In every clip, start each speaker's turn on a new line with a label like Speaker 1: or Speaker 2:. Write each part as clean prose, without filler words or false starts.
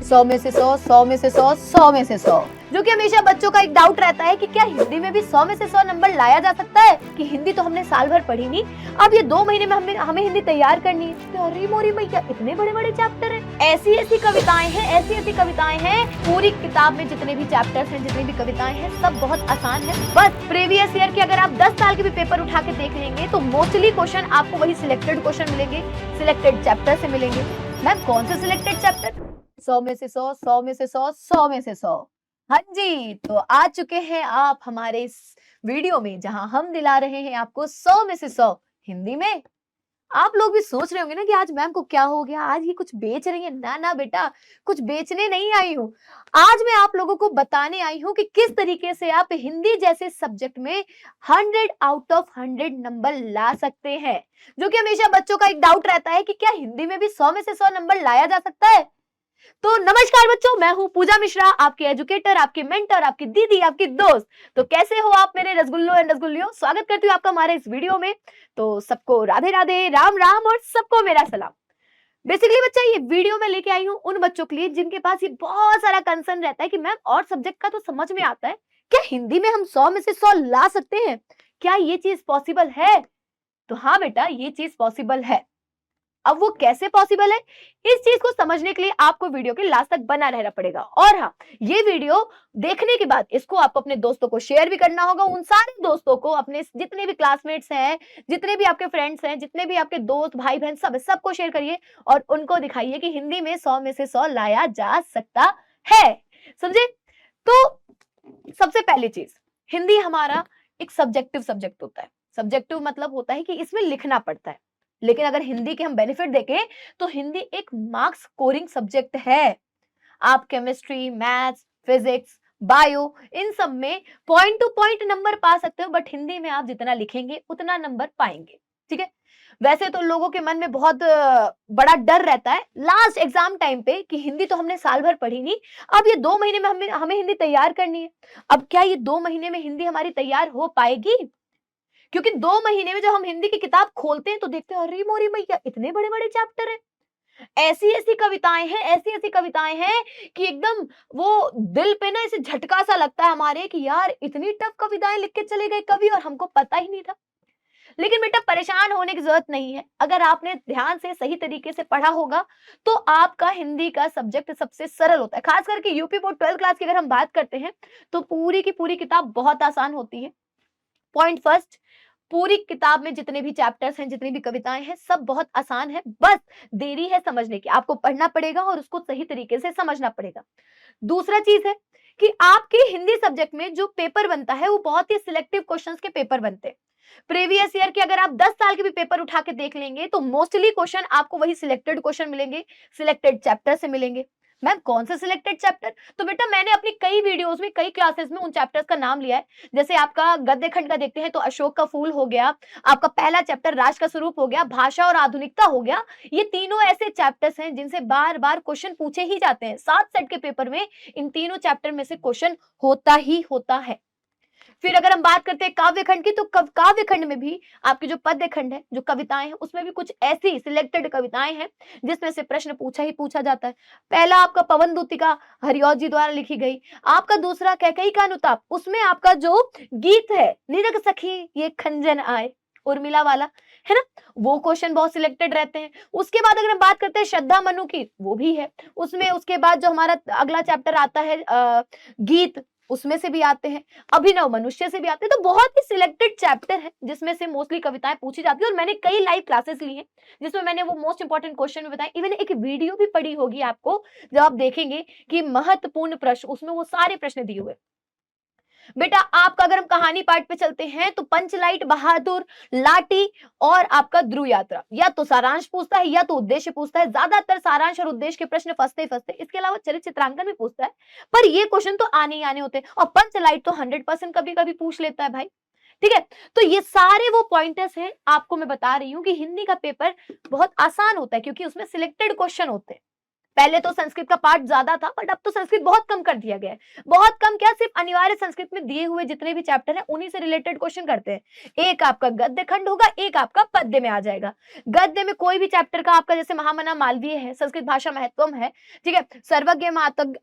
Speaker 1: 100 में से 100, 100 में से 100, 100 में से 100, जो कि हमेशा बच्चों का एक डाउट रहता है कि क्या हिंदी में भी 100 में से 100 नंबर लाया जा सकता है, कि हिंदी तो हमने साल भर पढ़ी नहीं, अब ये 2 महीने में हमें हिंदी तैयार करनी है। तो अरे मोरी भैया, इतने बड़े बड़े चैप्टर हैं, ऐसी ऐसी कविताएं हैं, ऐसी ऐसी कविताएं हैं। पूरी किताब में जितने भी चैप्टर्स हैं, जितनी भी कविताएं हैं, सब बहुत आसान है। बस प्रीवियस ईयर के अगर आप 10 साल के भी पेपर उठा के देख लेंगे तो मोस्टली क्वेश्चन आपको वही सिलेक्टेड क्वेश्चन मिलेंगे, सिलेक्टेड चैप्टर से मिलेंगे। मैम कौन से सिलेक्टेड चैप्टर? 100 में से 100, 100 में से 100, 100 में से 100। हाँ जी, तो आ चुके हैं आप हमारे इस वीडियो में जहां हम दिला रहे हैं आपको 100 में से 100 हिंदी में। आप लोग भी सोच रहे होंगे ना कि आज मैम को क्या हो गया, आज ये कुछ बेच रही है। ना ना बेटा, कुछ बेचने नहीं आई हूँ। आज मैं आप लोगों को बताने आई हूँ कि किस तरीके से आप हिंदी जैसे सब्जेक्ट में 100 आउट ऑफ 100 नंबर ला सकते हैं, जो कि हमेशा बच्चों का एक डाउट रहता है कि क्या हिंदी में भी 100 में से 100 नंबर लाया जा सकता है। तो नमस्कार बच्चों, मैं हूं पूजा मिश्रा, आपके एजुकेटर, आपकी मेंटर, आपकी दीदी, आपकी दोस्त। तो कैसे हो आप मेरे रसगुल्लो एंड रसगुल्लियों? स्वागत करती हूँ आपका हमारे इस वीडियो में। तो सबको राधे राधे, राम राम और सबको मेरा सलाम। बेसिकली बच्चा, ये वीडियो मैं लेके आई हूँ उन बच्चों के लिए जिनके पास ये बहुत सारा कंसर्न रहता है कि मैम और सब्जेक्ट का तो समझ में आता है, क्या हिंदी में हम 100 में से 100 ला सकते हैं? क्या ये चीज पॉसिबल है? तो हाँ बेटा, ये चीज पॉसिबल है। अब वो कैसे पॉसिबल है, इस चीज को समझने के लिए आपको वीडियो के लास्ट तक बना रहना पड़ेगा। और हाँ, ये वीडियो देखने के बाद इसको आपको अपने दोस्तों को शेयर भी करना होगा, उन सारे दोस्तों को, अपने जितने भी क्लासमेट्स हैं, जितने भी आपके फ्रेंड्स हैं, जितने भी आपके दोस्त भाई बहन, सबको शेयर करिए और उनको दिखाइए कि हिंदी में 100 में से 100 लाया जा सकता है। समझे? तो सबसे पहली चीज, हिंदी हमारा एक सब्जेक्टिव सब्जेक्ट होता है। सब्जेक्टिव मतलब होता है कि इसमें लिखना पड़ता है। लेकिन अगर हिंदी के हम बेनिफिट देखें तो हिंदी एक मार्क्स स्कोरिंग सब्जेक्ट है। आप केमिस्ट्री, मैथ्स, फिजिक्स, बायो, इन सब में पॉइंट टू पॉइंट नंबर पा सकते हो, बट हिंदी में आप जितना लिखेंगे उतना नंबर पाएंगे। ठीक है? वैसे तो लोगों के मन में बहुत बड़ा डर रहता है लास्ट एग्जाम टाइम पे कि हिंदी तो हमने साल भर पढ़ी नहीं, अब ये 2 महीने में हमें हिंदी तैयार करनी है। अब क्या ये 2 महीने में हिंदी हमारी तैयार हो पाएगी? क्योंकि 2 महीने में जब हम हिंदी की किताब खोलते हैं तो देखते हैं अरे मोरी मैया, इतने बड़े बड़े चैप्टर हैं, ऐसी ऐसी कविताएं हैं, ऐसी ऐसी कविताएं हैं कि एकदम वो दिल पे ना ऐसे झटका सा लगता है हमारे कि यार इतनी टफ कविताएं लिख के चले गए कवि और हमको पता ही नहीं था। लेकिन बेटा, परेशान होने की जरूरत नहीं है। अगर आपने ध्यान से सही तरीके से पढ़ा होगा तो आपका हिंदी का सब्जेक्ट सबसे सरल होता है। खास करके यूपी बोर्ड 12th क्लास की अगर हम बात करते हैं तो पूरी की पूरी किताब बहुत आसान होती है। पॉइंट फर्स्ट, पूरी किताब में जितने भी चैप्टर्स हैं, जितनी भी कविताएं हैं, सब बहुत आसान है। बस देरी है समझने की, आपको पढ़ना पड़ेगा और उसको सही तरीके से समझना पड़ेगा। दूसरा चीज है कि आपके हिंदी सब्जेक्ट में जो पेपर बनता है वो बहुत ही सिलेक्टिव क्वेश्चंस के पेपर बनते हैं। प्रीवियस ईयर के अगर आप 10 साल के भी पेपर उठा के देख लेंगे तो मोस्टली क्वेश्चन आपको वही सिलेक्टेड क्वेश्चन मिलेंगे, सिलेक्टेड चैप्टर से मिलेंगे। मैम कौन से सिलेक्टेड चैप्टर? तो बेटा, मैंने अपनी कई वीडियोस में, कई क्लासेस में उन चैप्टर्स का नाम लिया है। जैसे आपका गद्य खंड का देखते हैं तो अशोक का फूल हो गया, आपका पहला चैप्टर राज का स्वरूप हो गया, भाषा और आधुनिकता हो गया। ये तीनों ऐसे चैप्टर्स हैं जिनसे बार बार क्वेश्चन पूछे ही जाते हैं। 7 सेट के पेपर में इन तीनों चैप्टर में से क्वेश्चन होता ही होता है। फिर अगर हम बात करते हैं काव्य खंड की, तो काव्य खंड में भी आपके जो पद्य खंड है, जो कविताएं हैं, उसमें भी कुछ ऐसी सिलेक्टेड कविताएं हैं जिसमें से प्रश्न पूछा ही पूछा जाता है। पहला आपका पवन दूतिका हरिऔध जी द्वारा लिखी गई, आपका दूसरा कैकेयी का अनुताप, उसमें आपका जो गीत है निरग सखी ये खंजन आए, उर्मिला वाला, है ना, वो क्वेश्चन बहुत सिलेक्टेड रहते हैं। उसके बाद अगर हम बात करते हैं श्रद्धा मनु की, वो भी है उसमें। उसके बाद जो हमारा अगला चैप्टर आता है गीत, उसमें से भी आते हैं, अभिनव मनुष्य से भी आते हैं। तो बहुत ही सिलेक्टेड चैप्टर है जिसमें से मोस्टली कविताएं पूछी जाती है। और मैंने कई लाइव क्लासेस ली हैं जिसमें मैंने वो मोस्ट इंपॉर्टेंट क्वेश्चन भी बताए। इवन एक वीडियो भी पड़ी होगी आपको, जब आप देखेंगे कि महत्वपूर्ण प्रश्न, उसमें वो सारे प्रश्न दिए हुए। बेटा, आपका अगर हम कहानी पार्ट पे चलते हैं तो पंचलाइट, बहादुर, लाठी और आपका ध्रुव यात्रा या तो सारांश पूछता है या तो उद्देश्य पूछता है। ज्यादातर सारांश और उद्देश्य के प्रश्न फंसते ही फंसते। इसके अलावा चरित्र चित्रांकन भी पूछता है, पर ये क्वेश्चन तो आने ही आने होते हैं। और पंचलाइट तो 100% कभी कभी पूछ लेता है भाई। ठीक है? तो ये सारे वो पॉइंटर्स हैं, आपको मैं बता रही हूँ कि हिंदी का पेपर बहुत आसान होता है क्योंकि उसमें सिलेक्टेड क्वेश्चन होते हैं। पहले तो संस्कृत का पार्ट ज्यादा था, बट अब तो संस्कृत बहुत कम कर दिया गया है। बहुत कम क्या, सिर्फ अनिवार्य संस्कृत में दिए हुए जितने भी चैप्टर हैं उन्हीं से रिलेटेड क्वेश्चन करते हैं। एक आपका गद्य खंड होगा, एक आपका पद्य में आ जाएगा। गद्य में कोई भी चैप्टर का आपका, जैसे महामना मालवीय है, संस्कृत भाषा महत्वम है, ठीक है, सर्वज्ञ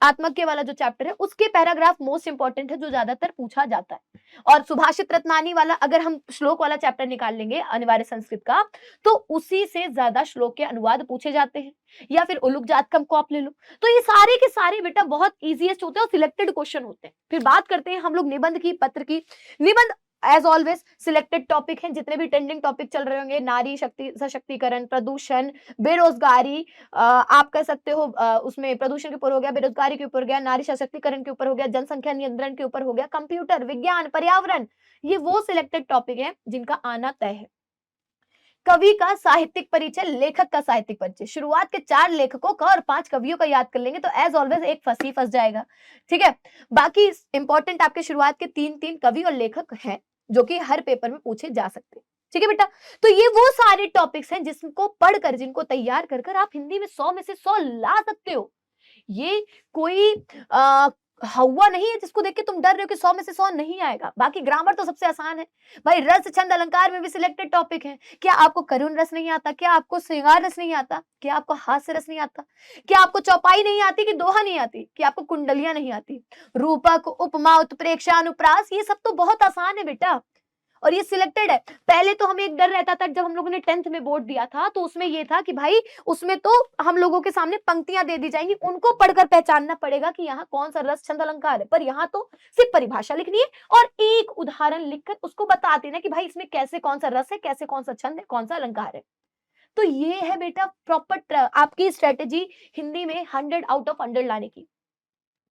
Speaker 1: आत्मज्ञ वाला जो चैप्टर है उसके पैराग्राफ मोस्ट इंपॉर्टेंट है, जो ज्यादातर पूछा जाता है। और सुभाषित रत्नानी वाला अगर हम श्लोक वाला चैप्टर निकाल लेंगे अनिवार्य संस्कृत का, तो उसी से ज्यादा श्लोक के अनुवाद पूछे जाते हैं। या फिर उलूक जात कम को आप ले लो। तो ये सारे के सारे बेटा बहुत इजीएस्ट होते हैं और सिलेक्टेड क्वेश्चन होते हैं। फिर बात करते हैं हम लोग निबंध की, पत्र की। निबंध एज ऑलवेज सिलेक्टेड टॉपिक हैं, जितने भी ट्रेंडिंग टॉपिक चल रहे होंगे, नारी शक्ति सशक्तिकरण, प्रदूषण, बेरोजगारी, आप कह सकते हो उसमें प्रदूषण के ऊपर हो गया, बेरोजगारी के ऊपर हो गया, नारी सशक्तिकरण के ऊपर हो गया, जनसंख्या नियंत्रण के ऊपर हो गया, कंप्यूटर विज्ञान, पर्यावरण, ये वो सिलेक्टेड टॉपिक है जिनका आना तय है। कवि का साहित्यिक परिचय, लेखक का साहित्यिक परिचय, शुरुआत के 4 लेखकों का और 5 कवियों का याद कर लेंगे तो एज ऑलवेज एक फंस जाएगा, ठीक है। बाकी इंपॉर्टेंट आपके शुरुआत के 3 कवि और लेखक हैं जो कि हर पेपर में पूछे जा सकते हैं, ठीक है बेटा। तो ये वो सारे टॉपिक्स हैं जिसको पढ़कर, जिनको तैयार कर आप हिंदी में 100 में से 100 ला सकते हो। ये कोई हवा नहीं है जिसको देख के तुम डर रहे हो कि 100 में से 100 नहीं आएगा। बाकी ग्रामर तो सबसे आसान है भाई। रस छंद अलंकार में भी सिलेक्टेड टॉपिक है। क्या आपको करुण रस नहीं आता? क्या आपको श्रृंगार रस नहीं आता? क्या आपको हास्य रस नहीं आता? क्या आपको चौपाई नहीं आती कि दोहा नहीं आती? क्या आपको कुंडलियां नहीं आती? रूपक, उपमा, उत्प्रेक्षा, अनुप्रास, ये सब तो बहुत आसान है बेटा और ये सिलेक्टेड है। पहले तो हमें एक डर रहता था जब हम लोगों ने 10th में बोर्ड दिया था, तो उसमें ये था कि भाई उसमें तो हम लोगों के सामने पंक्तियां दे दी जाएंगी, उनको पढ़कर पहचानना पड़ेगा कि यहाँ कौन सा रस छंद अलंकार है। पर यहाँ तो सिर्फ परिभाषा लिखनी है और एक उदाहरण लिखकर उसको बता देना कि भाई इसमें कैसे कौन सा रस है, कैसे कौन सा छंद है, कौन सा अलंकार है। तो ये है बेटा प्रॉपर आपकी स्ट्रेटेजी हिंदी में 100 आउट ऑफ 100 लाने की।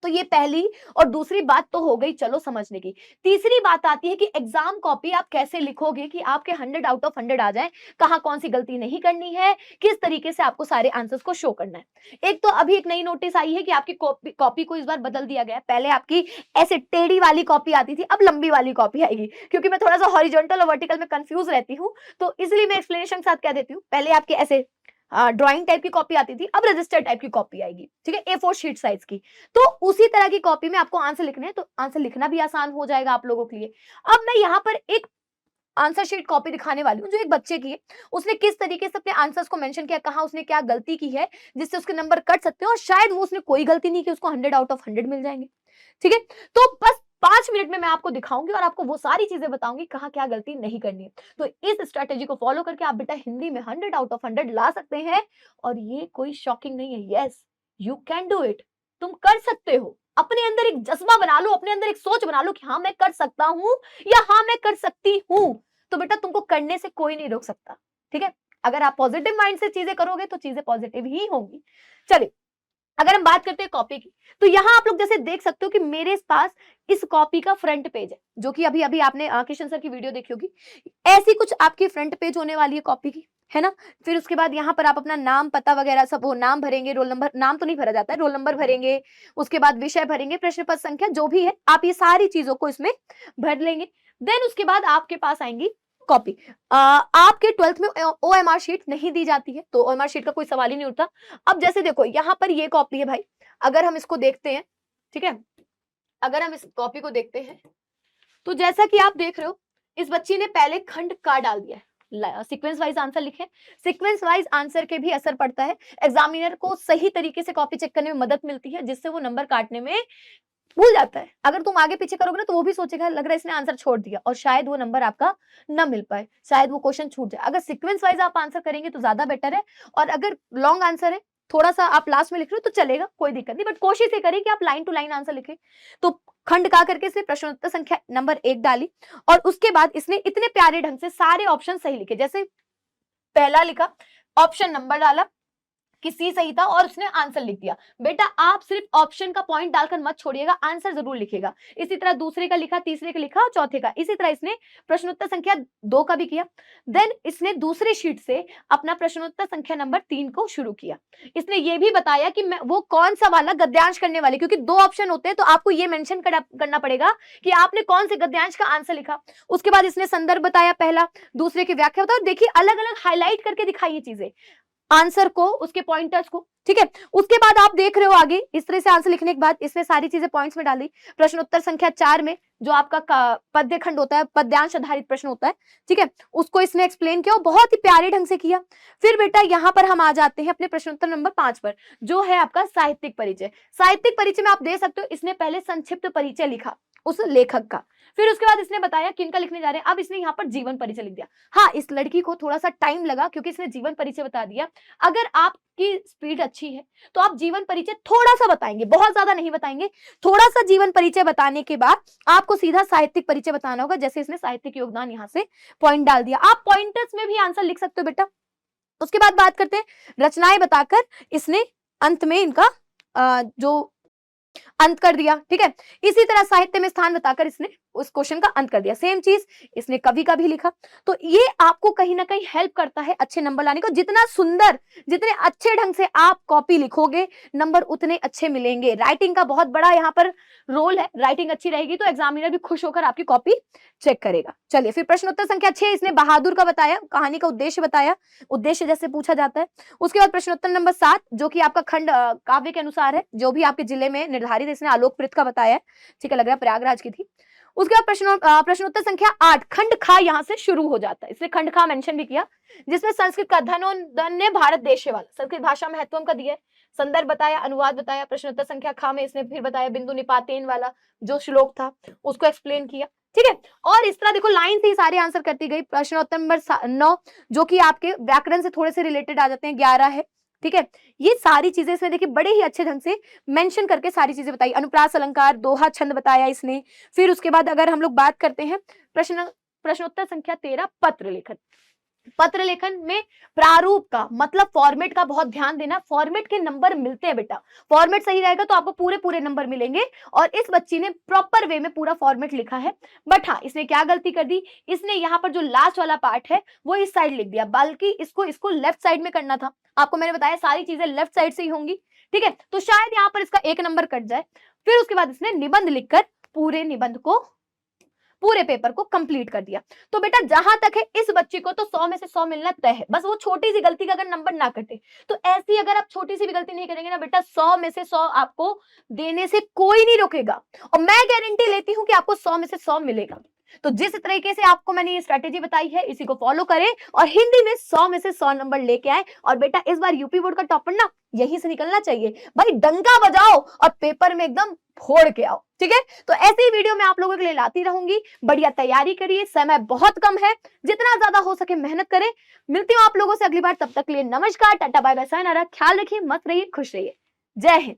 Speaker 1: तो ये पहली और दूसरी बात तो हो गई चलो समझने की। तीसरी बात आती है कि एग्जाम कॉपी आप कैसे लिखोगे कि आपके 100 आउट ऑफ 100 आ जाए, कहां कौन सी गलती नहीं करनी है, किस तरीके से आपको सारे आंसर्स को शो करना है। एक तो अभी एक नई नोटिस आई है कि आपकी कॉपी को इस बार बदल दिया गया है। पहले आपकी ऐसे टेढ़ी वाली कॉपी आती थी, अब लंबी वाली कॉपी आएगी। क्योंकि मैं थोड़ा सा हॉरिजॉन्टल और वर्टिकल में कंफ्यूज रहती हूँ, तो इसलिए मैं एक्सप्लेनेशन के साथ कह देती हूँ। पहले आपके ऐसे ड्राइंग टाइप की कॉपी आती थी, अब रजिस्टर टाइप की कॉपी आएगी, ठीक है, A4 शीट साइज की। तो उसी तरह की कॉपी में आपको आंसर लिखने हैं, तो आंसर लिखना भी आसान हो जाएगा आप लोगों के लिए। अब मैं यहाँ पर एक आंसर शीट कॉपी दिखाने वाली हूँ जो एक बच्चे की है। उसने किस तरीके से अपने आंसर्स को मेंशन किया, कहा उसने क्या गलती की है जिससे उसके नंबर कट सकते हैं, और शायद वो उसने कोई गलती नहीं की, उसको 100 आउट ऑफ 100 मिल जाएंगे, ठीक है। तो बस 5 मिनट में मैं आपको दिखाऊंगी और आपको वो सारी चीजें बताऊंगी कहाँ क्या गलती नहीं करनी है। तो इस स्ट्रेटेजी को फॉलो करके आप बेटा हिंदी में 100 आउट ऑफ 100 ला सकते हैं और ये कोई शॉकिंग नहीं है। Yes, you can do it. तुम कर सकते हो। अपने अंदर एक जज्बा बना लो, अपने अंदर एक सोच बना लो कि हाँ मैं कर सकता हूं या हाँ मैं कर सकती हूं। तो बेटा तुमको करने से कोई नहीं रोक सकता, ठीक है। अगर आप पॉजिटिव माइंड से चीजें करोगे तो चीजें पॉजिटिव ही होंगी। चलिए, अगर हम बात करते हैं कॉपी की, तो यहाँ आप लोग जैसे देख सकते हो कि मेरे पास इस कॉपी का फ्रंट पेज है, जो कि अभी अभी आपने किशन सर की वीडियो देखी होगी। ऐसी कुछ आपकी फ्रंट पेज होने वाली है कॉपी की, है ना। फिर उसके बाद यहाँ पर आप अपना नाम, पता वगैरह सब, वो नाम भरेंगे, रोल नंबर, नाम तो नहीं भरा जाता है, रोल नंबर भरेंगे, उसके बाद विषय भरेंगे, प्रश्न पत्र संख्या जो भी है, आप ये सारी चीजों को इसमें भर लेंगे। देन उसके बाद आपके पास आएंगी कॉपी। आपके 12th में OMR शीट नहीं दी जाती है, तो OMR शीट का कोई सवाल ही नहीं उठता। अब जैसे देखो यहाँ पर ये कॉपी है भाई, अगर हम इसको देखते हैं, ठीक है, अगर हम इस कॉपी को देखते हैं तो जैसा कि आप देख रहे हो इस बच्ची ने पहले खंड का डाल दिया है, सीक्वेंस वाइज आंसर लिखे। सीक्वेंस वाइज आंसर के भी असर पड़ता है, एग्जामिनर को सही तरीके से कॉपी चेक करने में मदद मिलती है, जिससे वो नंबर काटने में भूल जाता है। अगर तुम आगे पीछे करोगे ना तो वो भी सोचेगा लग रहा है इसने आंसर छोड़ दिया, और शायद वो नंबर आपका न मिल पाए, शायद वो क्वेश्चन छूट जाए। अगर सीक्वेंस वाइज आप आंसर करेंगे तो ज्यादा बेटर है, और अगर लॉन्ग आंसर है, थोड़ा सा आप लास्ट में लिख रहे हो तो चलेगा, कोई दिक्कत नहीं, बट कोशिश ये करें कि आप लाइन टू लाइन आंसर लिखें। तो खंड का करके इसने प्रश्नोत्तर संख्या नंबर 1 डाली, और उसके बाद इसने इतने प्यारे ढंग से सारे ऑप्शन सही लिखे। जैसे पहला लिखा, ऑप्शन नंबर डाला कि सी सही था और उसने आंसर लिख दिया। बेटा आप सिर्फ ऑप्शन का पॉइंट डालकर मत छोड़िएगा, आंसर जरूर लिखिएगा। इसी तरह दूसरे का लिखा, तीसरे का लिखा, चौथे का। इसी तरह इसने प्रश्नोत्तर संख्या 2 का भी किया। देन इसने दूसरे शीट से अपना प्रश्नोत्तर संख्या नंबर 3 को शुरू किया। इसने ये भी बताया कि मैं वो कौन सा वाला गद्यांश करने वाले, क्योंकि 2 ऑप्शन होते हैं तो आपको ये मेंशन करना पड़ेगा कि आपने कौन से गद्यांश का आंसर लिखा। उसके बाद इसने संदर्भ बताया, पहला, दूसरे की व्याख्या बताया। देखिए अलग अलग हाईलाइट करके दिखाई ये चीजें। आंसर को, उसके पॉइंटर्स को, ठीक है। उसके बाद आप देख रहे हो आगे इस तरह से आंसर लिखने के बाद इसमें सारी चीजें पॉइंट्स में डाली। प्रश्न उत्तर संख्या 4 में जो आपका पद्य खंड होता है, पद्यांश आधारित प्रश्न होता है, ठीक है, उसको इसने एक्सप्लेन किया और बहुत ही प्यारे ढंग से किया। फिर बेटा यहाँ पर हम आ जाते हैं अपने प्रश्न उत्तर नंबर 5 पर, जो है आपका साहित्यिक परिचय। साहित्यिक परिचय में आप देख सकते हो इसने पहले संक्षिप्त परिचय लिखा उस लेखक का, फिर उसके बाद इसने बताया किनका लिखने जा रहे हैं, अब इसने यहाँ पर जीवन परिचय लिख दिया। हाँ, इस लड़की को थोड़ा सा टाइम लगा क्योंकि इसने जीवन परिचय बता दिया। अगर आपकी स्पीड अच्छी है तो आप जीवन परिचय थोड़ा सा बताएंगे, बहुत ज्यादा नहीं बताएंगे, थोड़ा सा जीवन परिचय बताने के बाद आपको सीधा साहित्यिक परिचय बताना होगा। जैसे इसने साहित्यिक योगदान यहाँ से पॉइंट डाल दिया, आप पॉइंटर्स में भी आंसर लिख सकते हो बेटा। उसके बाद बात करते हैं रचनाएं बताकर इसने अंत में इनका जो अंत कर दिया, ठीक है। इसी तरह साहित्य में स्थान बताकर इसने उस क्वेश्चन का अंत कर दिया। सेम चीज इसने कवि का भी लिखा। तो ये आपको कहीं ना कहीं हेल्प करता है अच्छे नंबर लाने को। जितना सुंदर, जितने अच्छे ढंग से आप कॉपी लिखोगे नंबर उतने अच्छे मिलेंगे। राइटिंग का बहुत बड़ा यहाँ पर रोल है, राइटिंग अच्छी रहेगी तो एग्जामिनर भी खुश होकर आपकी कॉपी चेक करेगा। चलिए फिर प्रश्न उत्तर संख्या 6 इसने बहादुर का बताया, कहानी का उद्देश्य बताया, उद्देश्य जैसे पूछा जाता है। उसके बाद प्रश्न उत्तर नंबर 7 जो कि आपका खंड काव्य के अनुसार है, जो भी आपके जिले में निर्धारित, इसने आलोकप्रीत का बताया है, ठीक है, लग रहा है प्रयागराज की थी। उसके बाद प्रश्नोत्तर संख्या 8 खंड खा यहां से शुरू हो जाता है, इसने खंड खा मेंशन भी किया, जिसमें संस्कृत का धनोदन ने भारत देश वाला संस्कृत भाषा महत्वम का दिया है, संदर्भ बताया, अनुवाद बताया। प्रश्नोत्तर संख्या खा में इसने फिर बताया बिंदु निपातेन वाला जो श्लोक था उसको एक्सप्लेन किया, ठीक है। और इस तरह देखो लाइन से ही सारे आंसर करती गई। प्रश्नोत्तर नंबर 9 जो कि आपके व्याकरण से थोड़े से रिलेटेड आ जाते हैं, 11 है, ठीक है। ये सारी चीजें इसने देखिए बड़े ही अच्छे ढंग से मेंशन करके सारी चीजें बताई। अनुप्रास अलंकार, दोहा छंद बताया इसने। फिर उसके बाद अगर हम लोग बात करते हैं प्रश्नोत्तर संख्या 13 पत्र लेखन। पत्र लेखन में प्रारूप का मतलब फॉर्मेट का बहुत ध्यान देना। फॉर्मेट के नंबर मिलते हैं बेटा, फॉर्मेट सही रहेगा तो आपको पूरे पूरे नंबर मिलेंगे। और इस बच्ची ने प्रॉपर वे में पूरा फॉर्मेट लिखा है। बट हाँ, इसने क्या गलती कर दी, इसने यहाँ पर जो लास्ट वाला पार्ट है वो इस साइड लिख दिया, बल्कि इसको लेफ्ट साइड में करना था। आपको मैंने बताया सारी चीजें लेफ्ट साइड से ही होंगी, ठीक है, तो शायद यहाँ पर इसका 1 नंबर कट जाए। फिर उसके बाद इसने निबंध लिखकर पूरे निबंध को, पूरे पेपर को कंप्लीट कर दिया। तो बेटा जहां तक है इस बच्ची को तो 100 में से 100 मिलना तय है। बस वो छोटी सी गलती का अगर नंबर ना कटे तो ऐसी अगर आप छोटी सी भी गलती नहीं करेंगे ना बेटा, 100 में से 100 आपको देने से कोई नहीं रोकेगा। और मैं गारंटी लेती हूं कि आपको 100 में से 100 मिलेगा। तो जिस तरीके से आपको मैंने ये स्ट्रेटेजी बताई है इसी को फॉलो करें और हिंदी में 100 में से 100 नंबर लेके आए। और बेटा इस बार यूपी बोर्ड का टॉपर ना यहीं से निकलना चाहिए भाई, डंका बजाओ और पेपर में एकदम फोड़ के आओ, ठीक है। तो ऐसी वीडियो मैं आप लोगों के लिए लाती रहूंगी। बढ़िया तैयारी करिए, समय बहुत कम है, जितना ज्यादा हो सके मेहनत करें। मिलती हूँ आप लोगों से अगली बार, तब तक के लिए नमस्कार, टाटा बाय बाय, सायनारा, ख्याल रखिए, मस्त रहिए, खुश रहिए, जय हिंद।